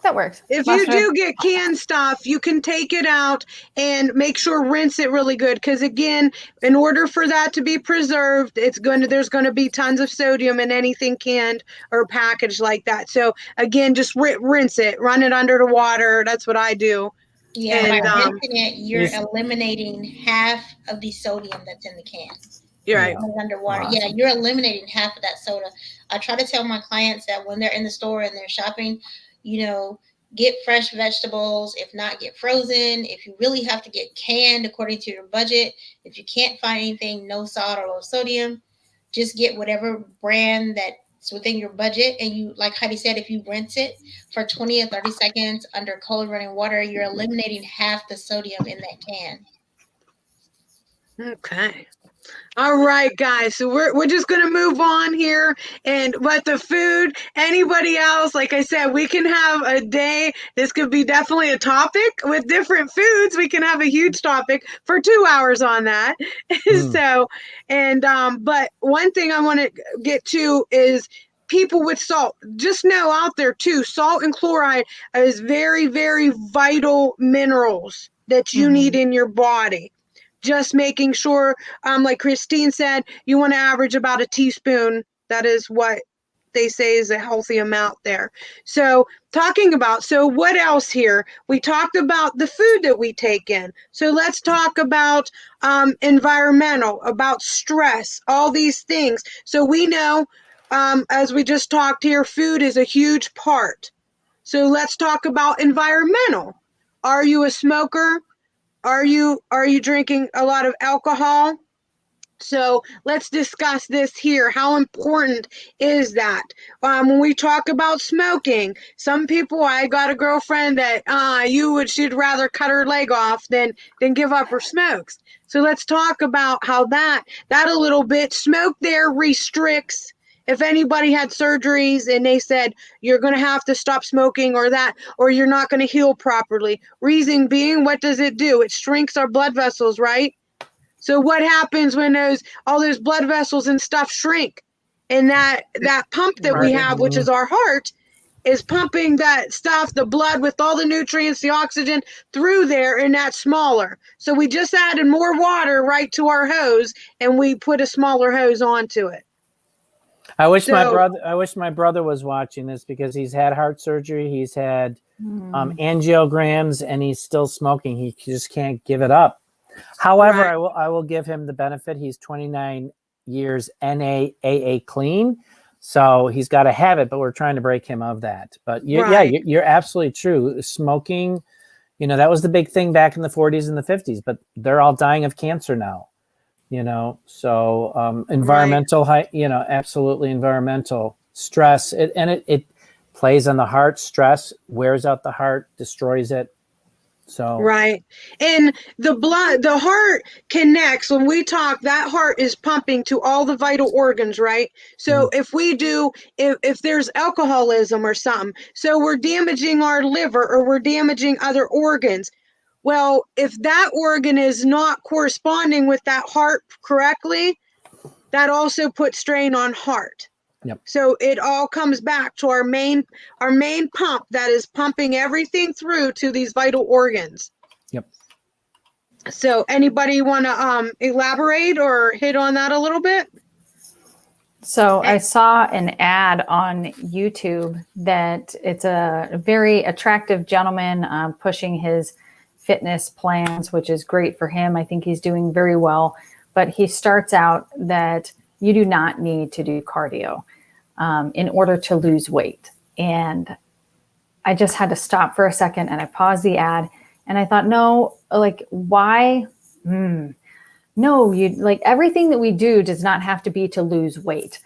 Speaker 4: That works.
Speaker 1: If you do get canned stuff, you can take it out and make sure rinse it really good. Because again, in order for that to be preserved, there's going to be tons of sodium in anything canned or packaged like that. So again, just rinse it, run it under the water. That's what I do.
Speaker 5: Yeah, and by rinsing it, you're eliminating half of the sodium that's in the can.
Speaker 1: You're right.
Speaker 5: Underwater. Awesome. Yeah, you're eliminating half of that soda. I try to tell my clients that when they're in the store and they're shopping, get fresh vegetables. If not, get frozen. If you really have to get canned according to your budget, if you can't find anything, no salt or low sodium, just get whatever brand that's within your budget. And you, like Heidi said, if you rinse it for 20 or 30 seconds under cold running water, you're eliminating half the sodium in that can.
Speaker 1: Okay. All right, guys. So we're just gonna move on here, and but the food. Anybody else? Like I said, we can have a day. This could be definitely a topic with different foods. We can have a huge topic for 2 hours on that. So, and but one thing I want to get to is people with salt. Just know out there too, salt and chloride is very, very vital minerals that you need in your body. Just making sure, like Christine said, you want to average about a teaspoon. That is what they say is a healthy amount there. So so what else here? We talked about the food that we take in. So let's talk about environmental, about stress, all these things. So we know, as we just talked here, food is a huge part. So let's talk about environmental. Are you a smoker? Are you drinking a lot of alcohol? So let's discuss this here. How important is that? When we talk about smoking, some people, I got a girlfriend that she'd rather cut her leg off than give up her smokes. So let's talk about how that a little bit. Smoke there restricts. If anybody had surgeries and they said you're going to have to stop smoking or you're not going to heal properly. Reason being, what does it do? It shrinks our blood vessels, right? So what happens when all those blood vessels and stuff shrink? And that pump that we have, which is our heart, is pumping that stuff, the blood with all the nutrients, the oxygen through there, and that's smaller. So we just added more water right to our hose, and we put a smaller hose onto it.
Speaker 3: I wish my brother was watching this, because he's had heart surgery, he's had angiograms, and he's still smoking. He just can't give it up. However, right. I will give him the benefit. He's 29 years NAAA clean, so he's got a habit, but we're trying to break him of that. But you're absolutely true. Smoking, that was the big thing back in the 40s and the 50s, but they're all dying of cancer now. So environmental, absolutely environmental stress. It plays on the heart. Stress wears out the heart, destroys it. So
Speaker 1: right. And the heart connects. When we talk, that heart is pumping to all the vital organs, right? So if there's alcoholism or something, so we're damaging our liver or we're damaging other organs. Well, if that organ is not corresponding with that heart correctly, that also puts strain on heart.
Speaker 3: Yep.
Speaker 1: So it all comes back to our main pump that is pumping everything through to these vital organs.
Speaker 3: Yep.
Speaker 1: So anybody want to elaborate or hit on that a little bit?
Speaker 4: So I saw an ad on YouTube that it's a very attractive gentleman pushing his fitness plans, which is great for him. I think he's doing very well. But he starts out that you do not need to do cardio in order to lose weight. And I just had to stop for a second and I paused the ad and I thought, no, like, why? No, everything that we do does not have to be to lose weight.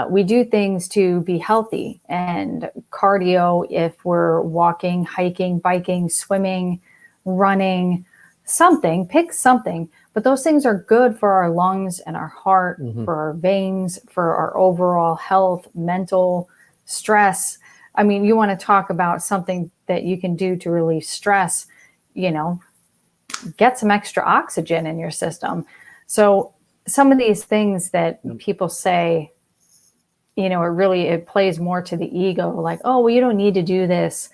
Speaker 4: We do things to be healthy, and cardio, if we're walking, hiking, biking, swimming, running, pick something. But those things are good for our lungs and our heart, for our veins, for our overall health, mental stress. I mean, you want to talk about something that you can do to relieve stress, get some extra oxygen in your system. So some of these things that people say, it plays more to the ego, like, oh, well, you don't need to do this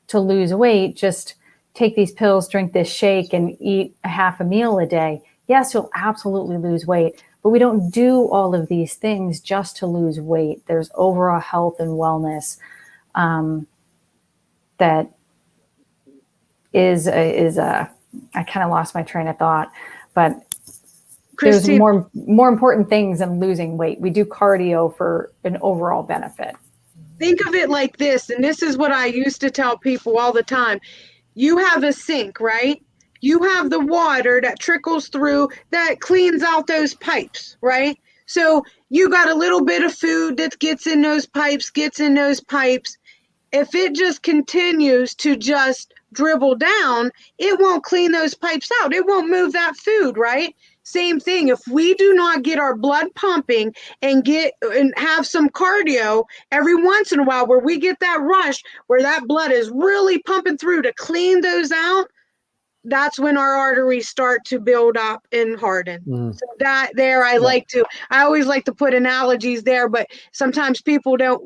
Speaker 4: to lose weight. Just take these pills, drink this shake, and eat a half a meal a day. Yes, you'll absolutely lose weight, but we don't do all of these things just to lose weight. There's overall health and wellness that is I kind of lost my train of thought, but Christine, there's more important things than losing weight. We do cardio for an overall benefit.
Speaker 1: Think of it like this, and this is what I used to tell people all the time. You have a sink, right? You have the water that trickles through that cleans out those pipes, right? So you got a little bit of food that gets in those pipes. If it just continues to just dribble down, it won't clean those pipes out. It won't move that food, right? same thing. If we do not get our blood pumping and have some cardio every once in a while, where we get that rush, where that blood is really pumping through to clean those out, that's when our arteries start to build up and harden. So that there, I always like to put analogies there, but sometimes people don't,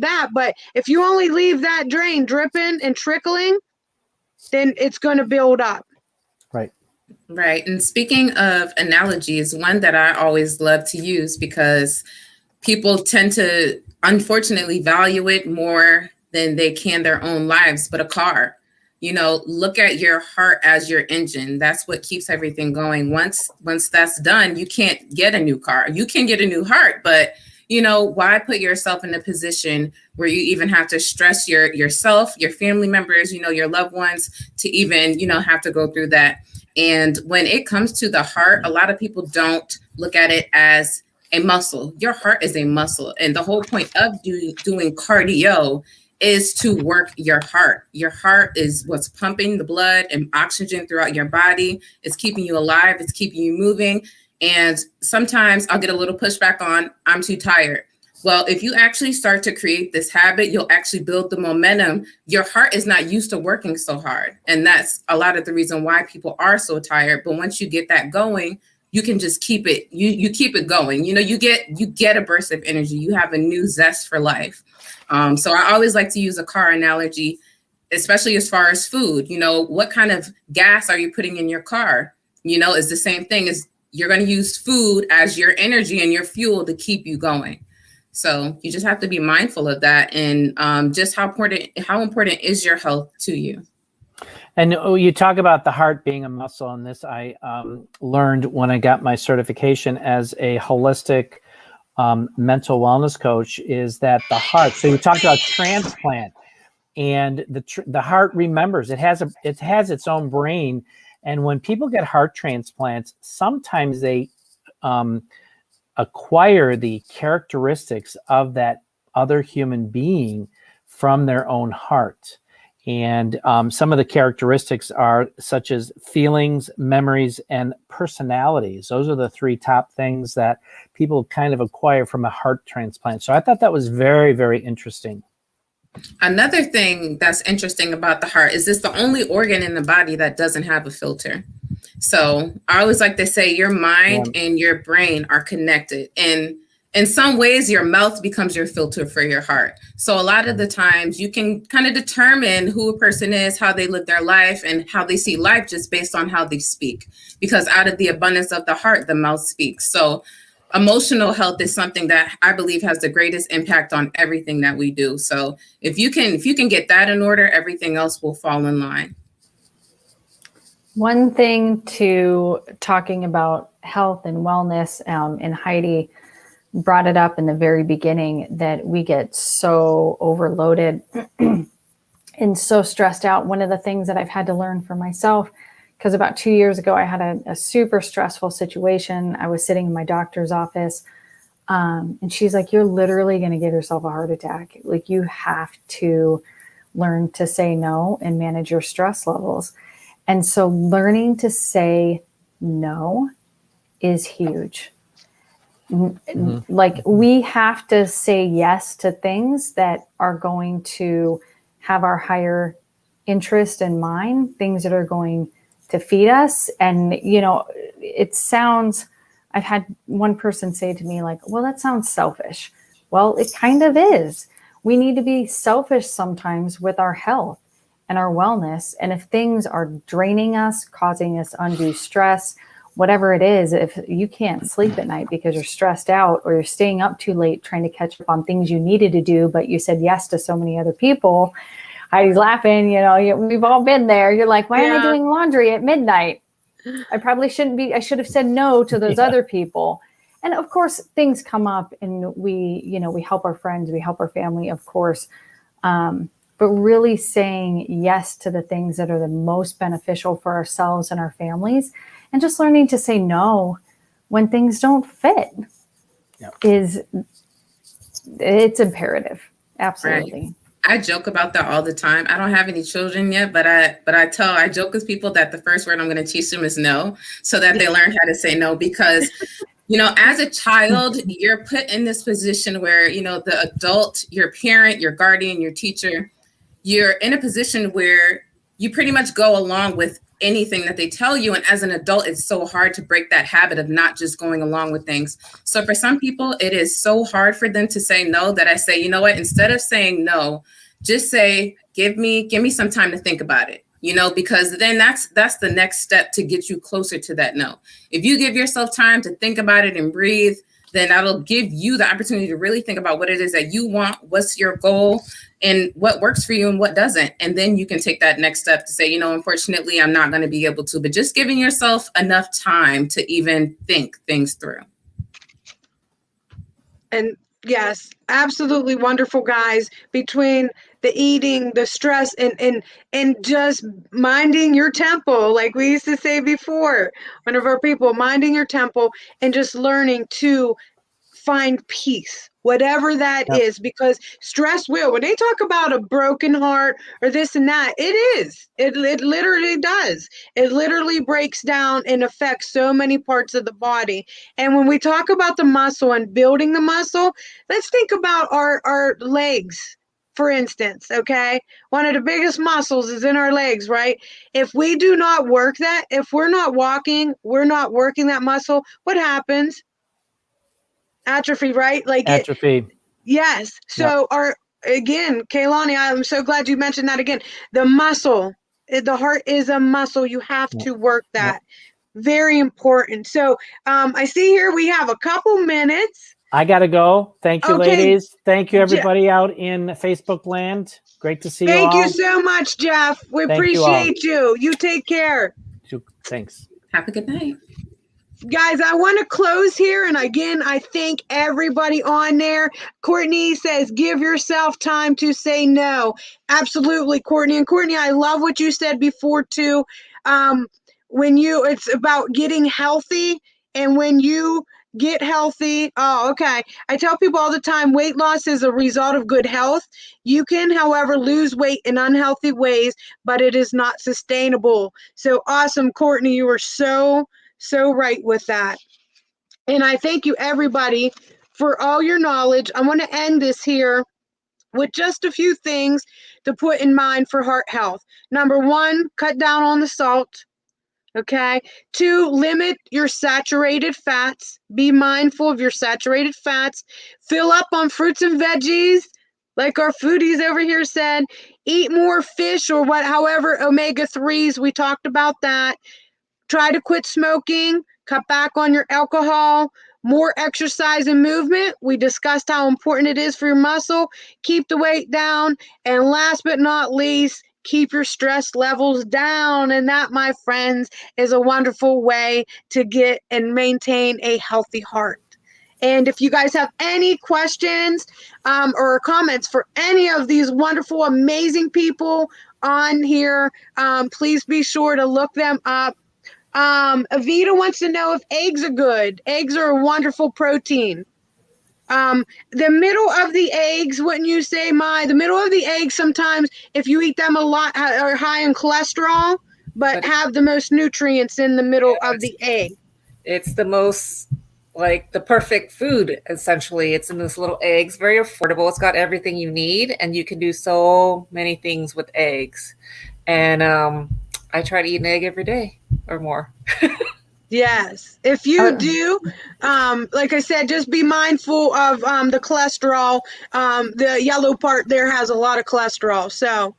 Speaker 1: that, but if you only leave that drain dripping and trickling, then it's going to build up.
Speaker 3: Right.
Speaker 6: Right. And speaking of analogies, one that I always love to use, because people tend to unfortunately value it more than they can their own lives, but a car. Look at your heart as your engine. That's what keeps everything going. Once that's done, you can't get a new car. You can get a new heart, but why put yourself in a position where you even have to stress yourself, your family members, your loved ones, to even, have to go through that. And when it comes to the heart, a lot of people don't look at it as a muscle. Your heart is a muscle. And the whole point of doing cardio is to work your heart. Your heart is what's pumping the blood and oxygen throughout your body. It's keeping you alive. It's keeping you moving. And sometimes I'll get a little pushback on, I'm too tired. Well, if you actually start to create this habit, you'll actually build the momentum. Your heart is not used to working so hard. And that's a lot of the reason why people are so tired. But once you get that going, you can just keep it, you keep it going. You get a burst of energy. You have a new zest for life. So I always like to use a car analogy, especially as far as food. What kind of gas are you putting in your car? It's the same thing as you're going to use food as your energy and your fuel to keep you going. So you just have to be mindful of that, and just how important is your health to you.
Speaker 3: And you talk about the heart being a muscle, and this I learned when I got my certification as a holistic mental wellness coach, is that the heart. So you talked about transplant, and the heart remembers. It has its own brain, and when people get heart transplants, sometimes they acquire the characteristics of that other human being from their own heart. And some of the characteristics are such as feelings, memories, and personalities. Those are the three top things that people kind of acquire from a heart transplant. So I thought that was very, very interesting.
Speaker 6: Another thing that's interesting about the heart is it's the only organ in the body that doesn't have a filter. So I always like to say your mind and your brain are connected. And in some ways, your mouth becomes your filter for your heart. So a lot of the times you can kind of determine who a person is, how they live their life, and how they see life just based on how they speak. Because out of the abundance of the heart, the mouth speaks. So emotional health is something that I believe has the greatest impact on everything that we do. So if you can get that in order, everything else will fall in line.
Speaker 4: One thing to talking about health and wellness, and Heidi brought it up in the very beginning, that we get so overloaded and so stressed out. One of the things that I've had to learn for myself, because about 2 years ago, I had a super stressful situation. I was sitting in my doctor's office, and she's like, you're literally going to give yourself a heart attack. Like, you have to learn to say no and manage your stress levels. And so learning to say no is huge. Mm-hmm. Like, we have to say yes to things that are going to have our higher interest in mind, things that are going to feed us. And, it sounds, I've had one person say to me, like, well, that sounds selfish. Well, it kind of is. We need to be selfish sometimes with our health and our wellness. And if things are draining us, causing us undue stress, whatever it is, if you can't sleep at night because you're stressed out, or you're staying up too late trying to catch up on things you needed to do, but you said yes to so many other people. I was laughing, we've all been there. You're like, why am I doing laundry at midnight? I probably shouldn't be. I should have said no to those other people. And of course, things come up, and we help our friends, we help our family, of course. But really saying yes to the things that are the most beneficial for ourselves and our families, and just learning to say no when things don't fit it's imperative. Absolutely.
Speaker 6: I joke about that all the time. I don't have any children yet, but I joke with people that the first word I'm going to teach them is no, so that they learn how to say no. Because, as a child, you're put in this position where, the adult, your parent, your guardian, your teacher, you're in a position where you pretty much go along with anything that they tell you. And as an adult, it's so hard to break that habit of not just going along with things. So for some people, it is so hard for them to say no that I say, you know what, instead of saying no, just say, give me some time to think about it, because then that's the next step to get you closer to that no. If you give yourself time to think about it and breathe, then that'll give you the opportunity to really think about what it is that you want, what's your goal, and what works for you and what doesn't. And then you can take that next step to say, unfortunately, I'm not going to be able to, but just giving yourself enough time to even think things through.
Speaker 1: And yes, absolutely wonderful, guys. Between the eating, the stress, and just minding your temple, like we used to say before, one of our people, minding your temple and just learning to find peace, whatever that is, because stress will, when they talk about a broken heart or this and that, it literally does. It literally breaks down and affects so many parts of the body. And when we talk about the muscle and building the muscle, let's think about our legs, for instance. Okay, one of the biggest muscles is in our legs, right? If we do not work that, if we're not walking, we're not working that muscle, what happens? Atrophy, right? Like
Speaker 3: Atrophy.
Speaker 1: Yes. So again, Kaylani, I'm so glad you mentioned that again. The muscle, the heart is a muscle. You have to work that. Very important. So I see here we have a couple minutes.
Speaker 3: I got to go. Thank you, ladies. Thank you, everybody out in Facebook land. Great to see you all.
Speaker 1: Thank you so much, Jeff. We appreciate you. You take care.
Speaker 3: Thanks.
Speaker 6: Have a good night.
Speaker 1: Guys, I want to close here. And again, I thank everybody on there. Courtney says, give yourself time to say no. Absolutely, Courtney. And Courtney, I love what you said before too. It's about getting healthy. And when you get healthy, I tell people all the time, weight loss is a result of good health. You can, however, lose weight in unhealthy ways, but it is not sustainable. So awesome, Courtney. You were so right with that. And I thank you, everybody, for all your knowledge. I want to end this here with just a few things to put in mind for heart health. Number 1, cut down on the salt. Okay. 2, limit your saturated fats. Be mindful of your saturated fats. Fill up on fruits and veggies, like our foodies over here said. Eat more fish or however, omega-3s. We talked about that. Try to quit smoking, cut back on your alcohol, more exercise and movement. We discussed how important it is for your muscle. Keep the weight down. And last but not least, keep your stress levels down. And that, my friends, is a wonderful way to get and maintain a healthy heart. And if you guys have any questions or comments for any of these wonderful, amazing people on here, please be sure to look them up. Avita wants to know if eggs are good. Eggs are a wonderful protein. The middle of the eggs, wouldn't you say, the middle of the eggs sometimes, if you eat them a lot, are high in cholesterol, but have the most nutrients in the middle of the egg.
Speaker 2: It's the most, the perfect food, essentially. It's in those little eggs, very affordable. It's got everything you need, and you can do so many things with eggs. And I try to eat an egg every day or more.
Speaker 1: Yes. If you do, like I said, just be mindful of the cholesterol. The yellow part there has a lot of cholesterol. So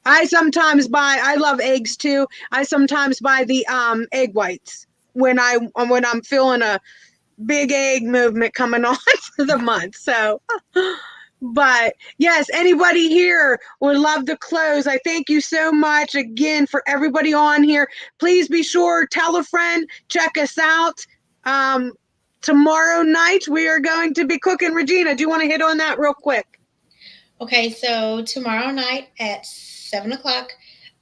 Speaker 1: I love eggs too. I sometimes buy the egg whites when I'm feeling a big egg movement coming on for the month. So but yes, anybody here would love to close. I thank you so much again for everybody on here. Please be sure, tell a friend, check us out. Tomorrow night, we are going to be cooking. Regina, do you want to hit on that real quick?
Speaker 5: Okay, so tomorrow night at 7 o'clock,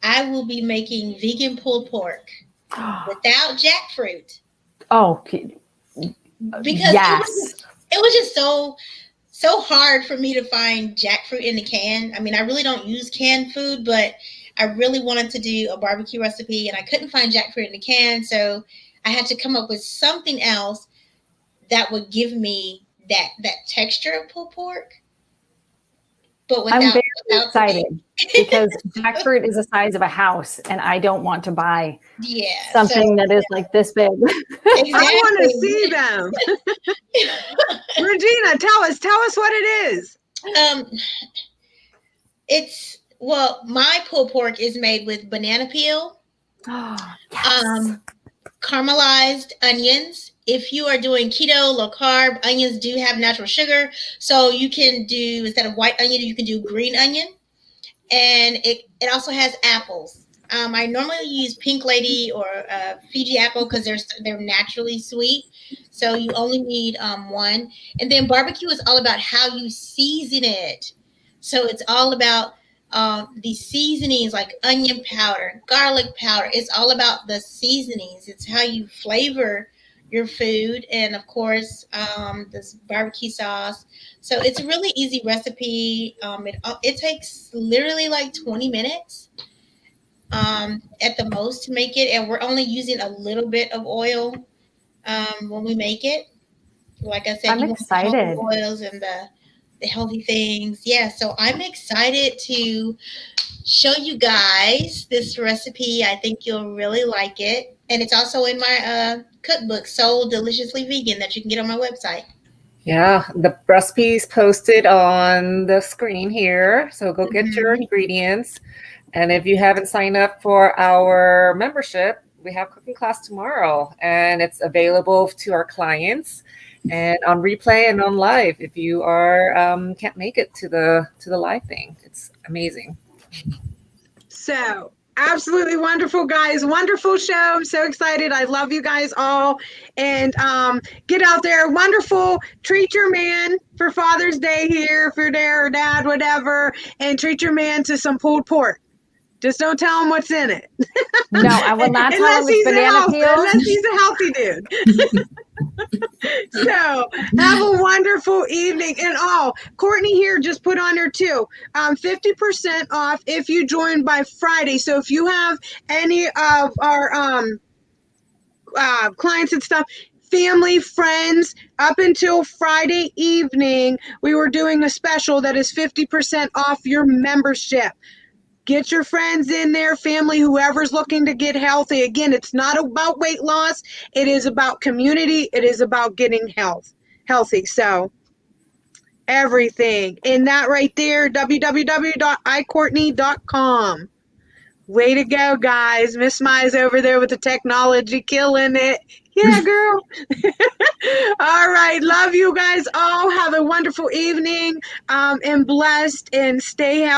Speaker 5: I will be making vegan pulled pork without jackfruit.
Speaker 4: Oh,
Speaker 5: because it was just so hard for me to find jackfruit in the can. I mean, I really don't use canned food, but I really wanted to do a barbecue recipe and I couldn't find jackfruit in the can. So I had to come up with something else that would give me that texture of pulled pork, but
Speaker 4: I'm very
Speaker 5: without
Speaker 4: excited because jackfruit is the size of a house, and I don't want to buy something that is like this big.
Speaker 5: Exactly.
Speaker 1: I want to see them. Regina, tell us what it is.
Speaker 5: My pulled pork is made with banana peel,
Speaker 4: Yes.
Speaker 5: caramelized onions. If you are doing keto, low carb, onions do have natural sugar. So you can do, instead of white onion, you can do green onion. And it also has apples. I normally use Pink Lady or Fiji apple because they're naturally sweet. So you only need one. And then barbecue is all about how you season it. So it's all about the seasonings like onion powder, garlic powder. It's all about the seasonings. It's how you flavor your food, and of course, this barbecue sauce. So it's a really easy recipe. It takes literally like 20 minutes at the most to make it, and we're only using a little bit of oil when we make it. Like I said,
Speaker 4: I'm
Speaker 5: you
Speaker 4: excited.
Speaker 5: want the healthy oils and the healthy things. Yeah, so I'm excited to show you guys this recipe. I think you'll really like it. And it's also in my cookbook, Soul Deliciously Vegan, that you can get on my website.
Speaker 2: Yeah, the recipe's posted on the screen here. So go get your ingredients. And if you haven't signed up for our membership, we have cooking class tomorrow, and it's available to our clients and on replay and on live if you are can't make it to the live thing. It's amazing.
Speaker 1: So absolutely wonderful, guys. Wonderful show. I'm so excited. I love you guys all. And get out there. Wonderful. Treat your man for Father's Day here, if you're there, or dad, whatever. And treat your man to some pulled pork. Just don't tell him what's in it.
Speaker 4: No, I will not tell him it's banana peel.
Speaker 1: Unless he's a healthy dude. So have a wonderful evening. And Courtney here just put on there too, 50% off if you join by Friday. So if you have any of our clients and stuff, family, friends, up until Friday evening, we were doing a special that is 50% off your membership. Get your friends in there, family, whoever's looking to get healthy. Again, it's not about weight loss. It is about community. It is about getting healthy. So everything. And that right there, www.icourtney.com. Way to go, guys. Miss Mai's over there with the technology, killing it. Yeah, girl. All right. Love you guys all. Have a wonderful evening and blessed, and stay healthy.